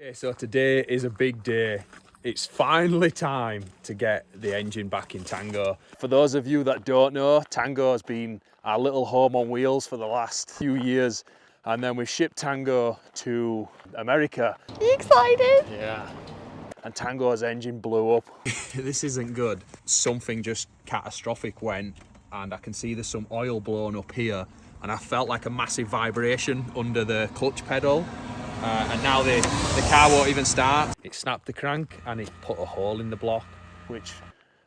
Okay, so today is a big day. It's finally time to get the engine back in Tango. For those of you that don't know, Tango has been our little home on wheels for the last few years. And then we shipped Tango to America. Are you excited? Yeah. And Tango's engine blew up. This isn't good. Something just catastrophic went, and I can see there's some oil blown up here. And I felt like a massive vibration under the clutch pedal. And now the car won't even start. It snapped the crank and it put a hole in the block, which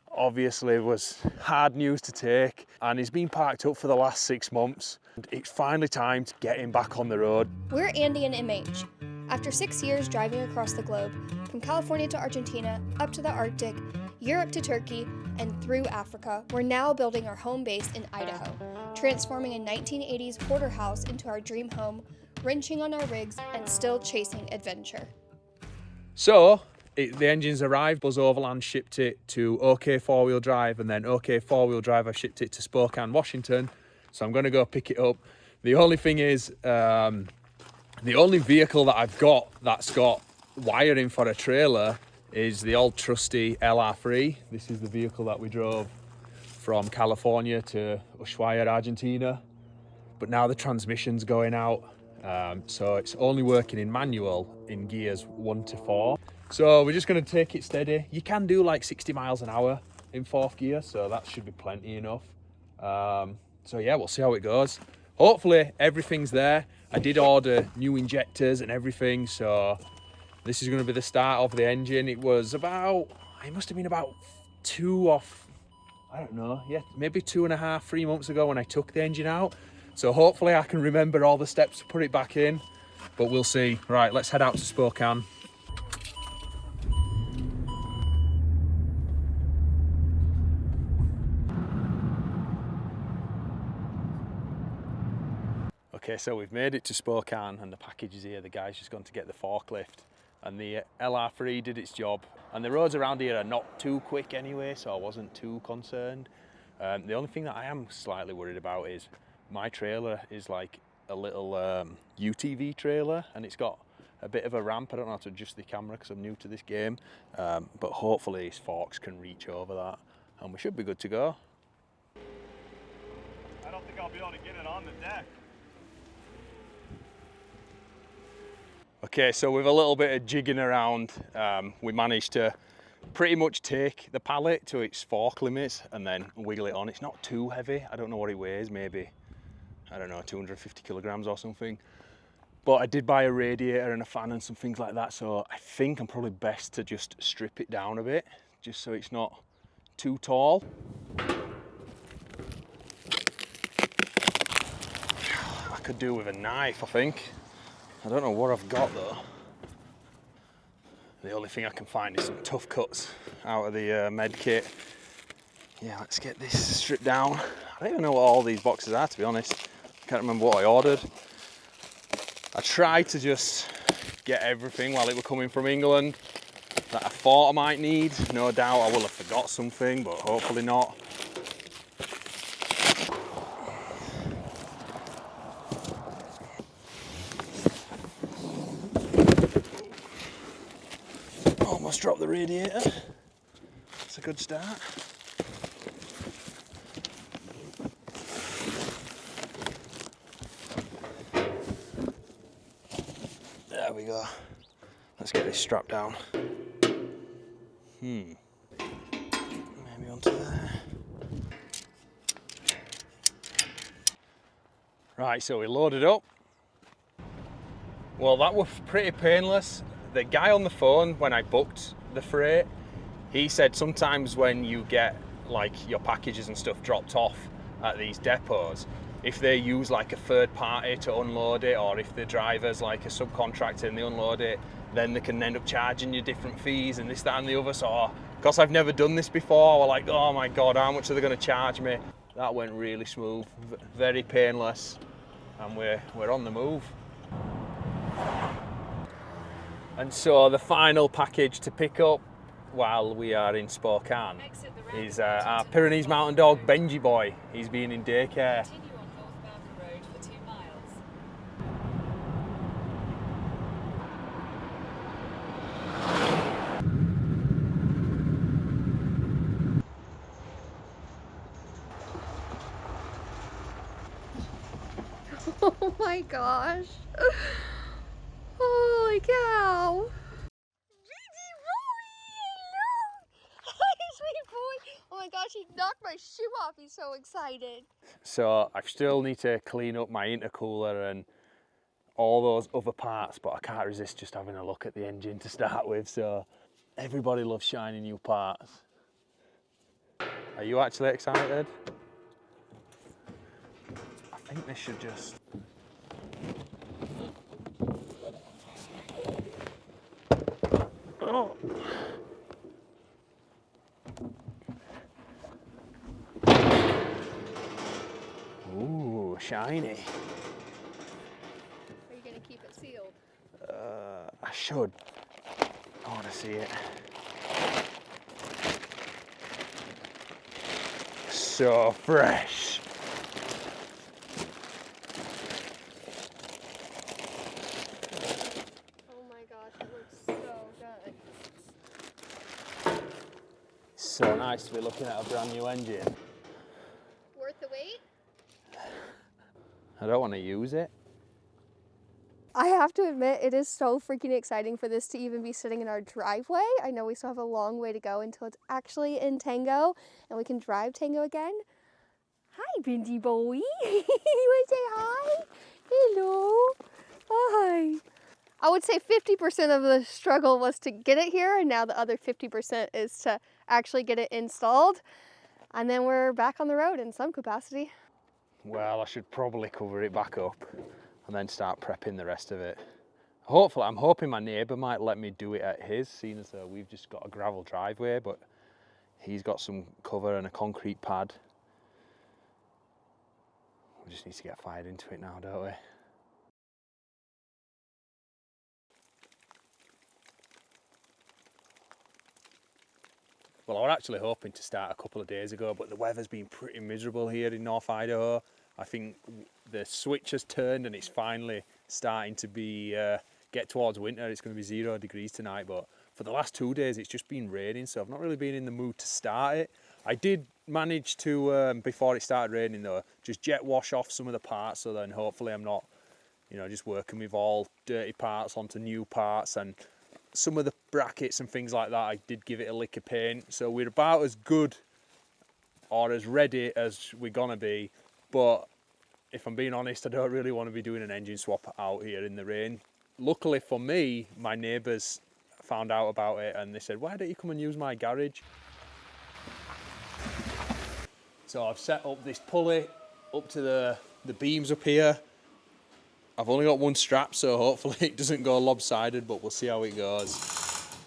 obviously was hard news to take. And he's been parked up for the last 6 months. It's finally time to get him back on the road. We're Andy and MH. After 6 years driving across the globe, from California to Argentina, up to the Arctic, Europe to Turkey, and through Africa, we're now building our home base in Idaho, transforming a 1980s hoarder house into our dream home, wrenching on our rigs, and still chasing adventure. So, the engine's arrived. Buzz Overland shipped it to OK Four-Wheel Drive, and then OK Four-Wheel Drive have shipped it to Spokane, Washington. So I'm going to go pick it up. The only thing is, the only vehicle that I've got that's got wiring for a trailer is the old trusty LR3. This is the vehicle that we drove from California to Ushuaia, Argentina. But now the transmission's going out. So it's only working in manual in gears 1 to 4. So we're just going to take it steady. You can do like 60 miles an hour in 4th gear, so that should be plenty enough. So yeah, we'll see how it goes. Hopefully everything's there. I did order new injectors and everything, so this is going to be the start of the engine. It must have been about I don't know, yeah, maybe 2.5, 3 months ago when I took the engine out. So hopefully I can remember all the steps to put it back in, but we'll see. Right, let's head out to Spokane. Okay, so we've made it to Spokane and the package is here. The guy's just gone to get the forklift and the LR3 did its job. And the roads around here are not too quick anyway, so I wasn't too concerned. The only thing that I am slightly worried about is my trailer is like a little UTV trailer and it's got a bit of a ramp. I don't know how to adjust the camera because I'm new to this game, but hopefully his forks can reach over that and we should be good to go. I don't think I'll be able to get it on the deck. Okay, so with a little bit of jigging around, we managed to pretty much take the pallet to its fork limits and then wiggle it on. It's not too heavy. I don't know what it weighs, maybe, I don't know, 250 kilograms or something. But I did buy a radiator and a fan and some things like that, so I think I'm probably best to just strip it down a bit, just so it's not too tall. I could do with a knife, I think. I don't know what I've got though. The only thing I can find is some tough cuts out of the med kit. Yeah, let's get this stripped down. I don't even know what all these boxes are, to be honest. I can't remember what I ordered. I tried to just get everything while it were coming from England that I thought I might need. No doubt I will have forgot something, but hopefully not. Almost dropped the radiator. It's a good start. There we go. Let's get this strapped down. Maybe onto there. Right, so we loaded up. Well, that was pretty painless. The guy on the phone, when I booked the freight, he said sometimes when you get like your packages and stuff dropped off at these depots, if they use like a third party to unload it, or if the driver's like a subcontractor and they unload it, then they can end up charging you different fees and this, that and the other. So, because I've never done this before, we're like, oh my God, how much are they going to charge me? That went really smooth, very painless, and we're on the move. And so the final package to pick up while we are in Spokane is our Pyrenees mountain dog, Benji boy. He's been in daycare. my gosh. Holy cow. Gigi boy, look. Sweet boy. Oh my gosh, he knocked my shoe off. He's so excited. So I still need to clean up my intercooler and all those other parts, but I can't resist just having a look at the engine to start with. So everybody loves shiny new parts. Are you actually excited? I think this should just... Oh. Ooh, shiny. Are you gonna keep it sealed? I should. I want to see it. So fresh. Oh my gosh, it looks so good. So nice to be looking at a brand new engine. Worth the wait? I don't want to use it. I have to admit, it is so freaking exciting for this to even be sitting in our driveway. I know we still have a long way to go until it's actually in Tango and we can drive Tango again. Hi, Benji boy. You want to say hi? Hello. Hi. I would say 50% of the struggle was to get it here, and now the other 50% is to actually get it installed. And then we're back on the road in some capacity. Well, I should probably cover it back up and then start prepping the rest of it. Hopefully, I'm hoping my neighbour might let me do it at his, seeing as though we've just got a gravel driveway, but he's got some cover and a concrete pad. We just need to get fired into it now, don't we? Well, I was actually hoping to start a couple of days ago, but the weather's been pretty miserable here in North Idaho. I think the switch has turned and it's finally starting to be get towards winter. It's going to be 0 degrees tonight, but for the last 2 days it's just been raining, so I've not really been in the mood to start it. I did manage to, before it started raining though, just jet wash off some of the parts, so then hopefully I'm not, you know, just working with all dirty parts onto new parts. And some of the brackets and things like that, I did give it a lick of paint, so we're about as good or as ready as we're gonna be. But if I'm being honest, I don't really want to be doing an engine swap out here in the rain. Luckily for me, my neighbours found out about it and they said, why don't you come and use my garage? So I've set up this pulley up to the beams up here. I've only got one strap, so hopefully it doesn't go lopsided, but we'll see how it goes.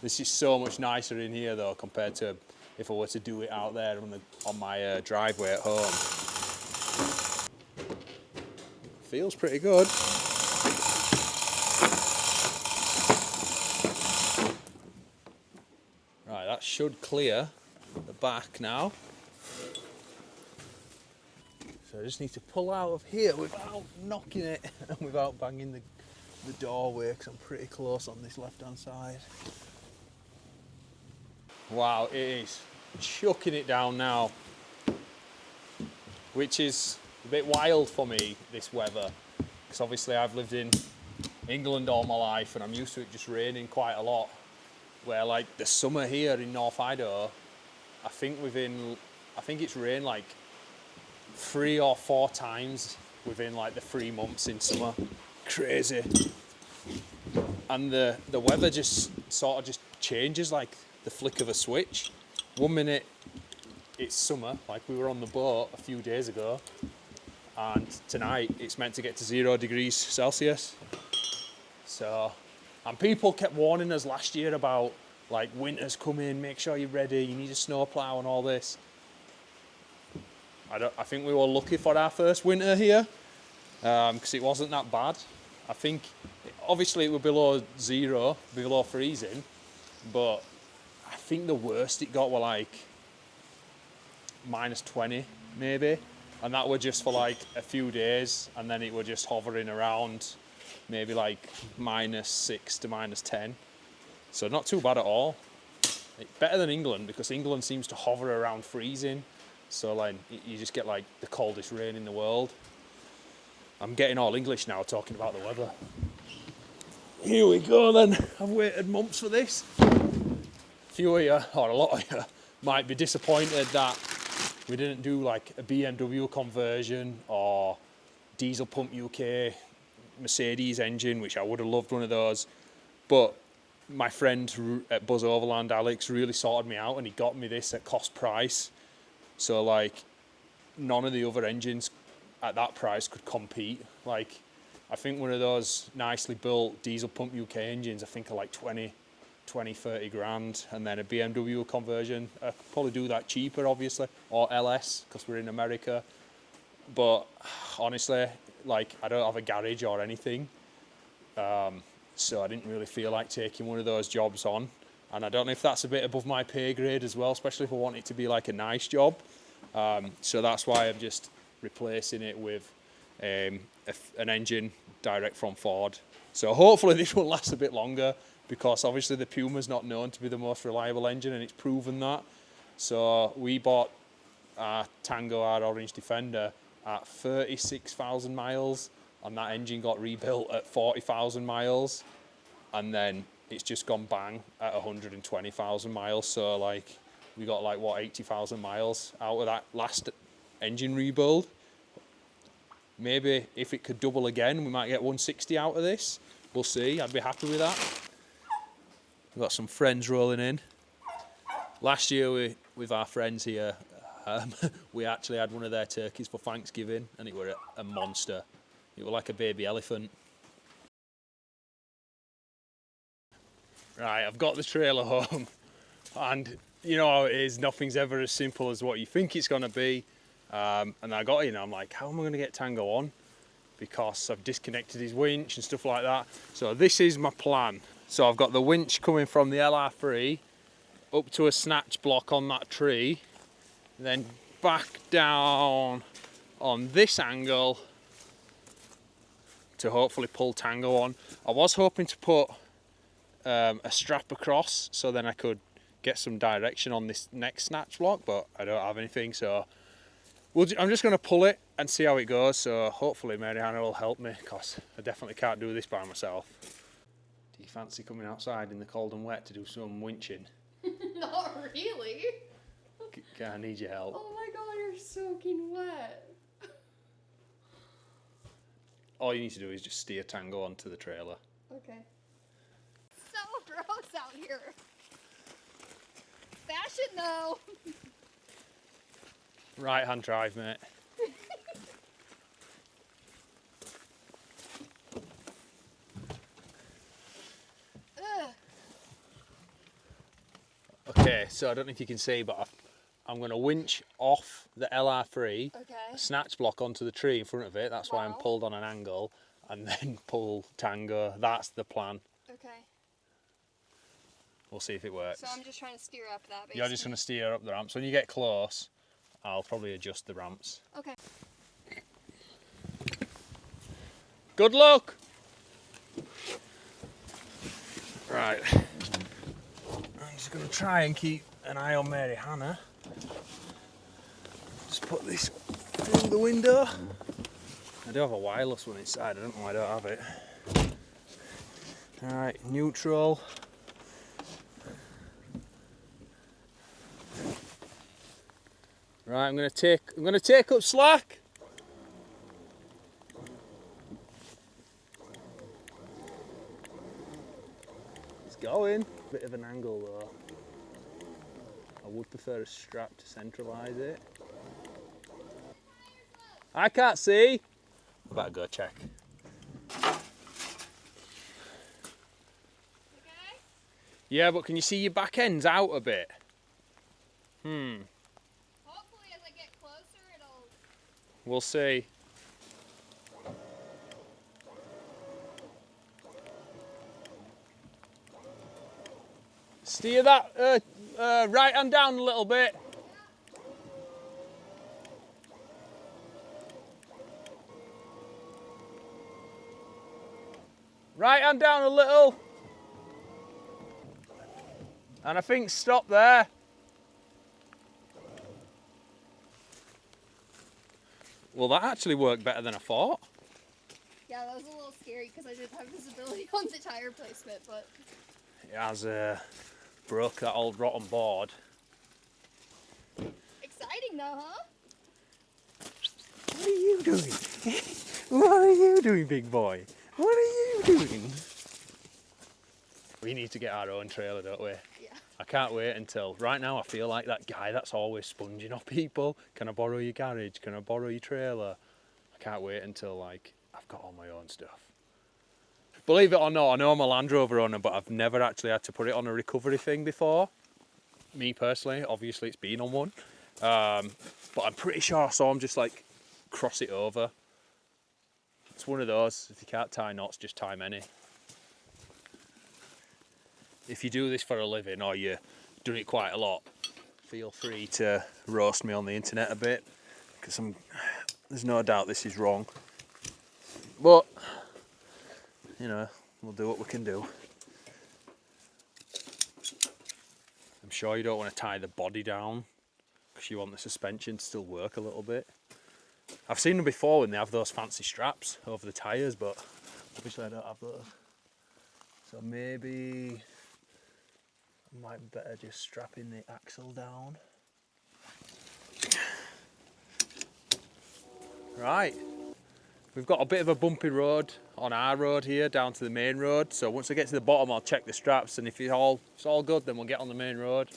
This is so much nicer in here though, compared to if I were to do it out there on my driveway at home. Feels pretty good. Right, that should clear the back now. So I just need to pull out of here without knocking it and without banging the doorway, because I'm pretty close on this left-hand side. Wow, it is chucking it down now, which is a bit wild for me, this weather, because obviously I've lived in England all my life and I'm used to it just raining quite a lot, where like the summer here in North Idaho, I think it's rained like 3 or 4 times within like the 3 months in summer. Crazy. And the weather just sort of just changes like the flick of a switch. 1 minute it's summer, like we were on the boat a few days ago, and tonight it's meant to get to 0 degrees Celsius. So, and people kept warning us last year about like winter's coming, make sure you're ready, you need a snowplow and all this. I think we were lucky for our first winter here, because it wasn't that bad. I think, obviously it was below 0, below freezing, but I think the worst it got were like -20 maybe, and that were just for like a few days, and then it were just hovering around maybe like -6 to -10. So not too bad at all. Better than England, because England seems to hover around freezing. So like you just get like the coldest rain in the world. I'm getting all English now talking about the weather. Here we go then. I've waited months for this. A few of you, or a lot of you, might be disappointed that we didn't do like a BMW conversion or diesel pump UK Mercedes engine, which I would have loved one of those. But my friend at Buzz Overland, Alex, really sorted me out and he got me this at cost price. So like none of the other engines at that price could compete. Like I think one of those nicely built diesel pump UK engines, I think are like 20, 30 grand. And then a BMW conversion, I could probably do that cheaper, obviously, or LS, because we're in America. But honestly, like I don't have a garage or anything. So I didn't really feel like taking one of those jobs on. And I don't know if that's a bit above my pay grade as well, especially if I want it to be like a nice job. So that's why I'm just replacing it with an engine direct from Ford. So hopefully this will last a bit longer, because obviously the Puma's not known to be the most reliable engine, and it's proven that. So we bought our Tango, our Orange Defender, at 36,000 miles, and that engine got rebuilt at 40,000 miles, and then it's just gone bang at 120,000 miles. So like we got like what, 80,000 miles out of that last engine rebuild. Maybe if it could double again, we might get 160 out of this. We'll see. I'd be happy with that. We've got some friends rolling in. Last year with our friends here, we actually had one of their turkeys for Thanksgiving, and it were a monster. It was like a baby elephant. Right, I've got the trailer home, and you know how it is, nothing's ever as simple as what you think it's going to be. And I got in, I'm like, how am I going to get Tango on? Because I've disconnected his winch and stuff like that. So this is my plan. So I've got the winch coming from the LR3 up to a snatch block on that tree, then back down on this angle to hopefully pull Tango on. I was hoping to put a strap across so then I could get some direction on this next snatch block, but I don't have anything, so I'm just going to pull it and see how it goes. So hopefully Mary Hannah will help me, because I definitely can't do this by myself. Do you fancy coming outside in the cold and wet to do some winching? Not really. I need your help. Oh my god, you're soaking wet. All you need to do is just steer Tango onto the trailer. Okay. So gross out here. Fashion though. Right hand drive, mate. Okay, so I don't know if you can see, but I'm going to winch off the LR3, a snatch block onto the tree in front of it. That's why I'm pulled on an angle, and then pull Tango. That's the plan. Okay. We'll see if it works. So I'm just trying to steer up that, basically. You're just going to steer up the ramps. When you get close, I'll probably adjust the ramps. Okay. Good luck! Right. I'm just going to try and keep an eye on Mary Hannah. Just put this through the window. I do have a wireless one inside, I don't know why I don't have it. Alright, neutral. Right, I'm gonna take up slack. It's going. Bit of an angle though. I would prefer a strap to centralise it. I can't see. I better go check. Okay. Yeah, but can you see your back ends out a bit? Hopefully as I get closer it'll... We'll see. Steer that right hand down a little bit. Right hand down a little. And I think stop there. Well, that actually worked better than I thought. Yeah, that was a little scary because I didn't have visibility on the tire placement, but... It has broke that old rotten board. Exciting though, huh? What are you doing? What are you doing, big boy? What are you doing? We need to get our own trailer, don't we? Yeah. I can't wait until... Right now I feel like that guy that's always sponging off people. Can I borrow your garage? Can I borrow your trailer? I can't wait until, like, I've got all my own stuff. Believe it or not, I know I'm a Land Rover owner, but I've never actually had to put it on a recovery thing before. Me personally, obviously it's been on one. But I'm pretty sure I saw him just, like, cross it over. It's one of those, if you can't tie knots, just tie many. If you do this for a living or you're doing it quite a lot, feel free to roast me on the internet a bit, because there's no doubt this is wrong. But, you know, we'll do what we can do. I'm sure you don't want to tie the body down, because you want the suspension to still work a little bit. I've seen them before when they have those fancy straps over the tyres, but obviously I don't have those. So maybe I might be better just strapping the axle down. Right, we've got a bit of a bumpy road on our road here down to the main road. So once I get to the bottom, I'll check the straps, and if it's all good, then we'll get on the main road.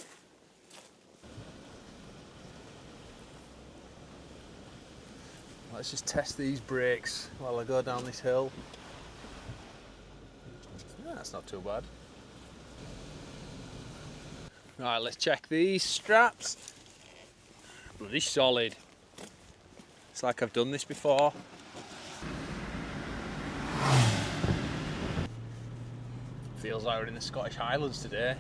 Let's just test these brakes while I go down this hill. Yeah, that's not too bad. Right, let's check these straps. Bloody solid. It's like I've done this before. Feels like we're in the Scottish Highlands today.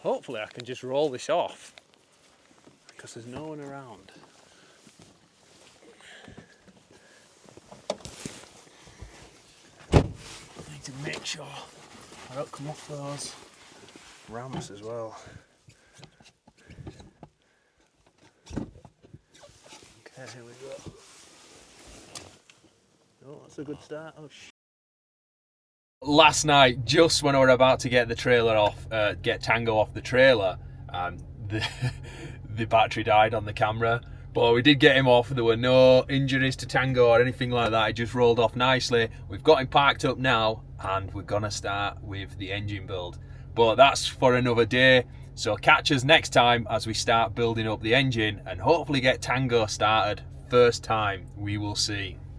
Hopefully I can just roll this off, because there's no one around. I need to make sure I don't come off those ramps as well. Okay, here we go. Oh, that's a good start. Oh, last night, just when I were about to get the trailer off, get Tango off the trailer, the battery died on the camera. But we did get him off. There were no injuries to Tango or anything like that. He just rolled off nicely. We've got him parked up now, and we're gonna start with the engine build. But that's for another day. So catch us next time as we start building up the engine and hopefully get Tango started. First time, we will see.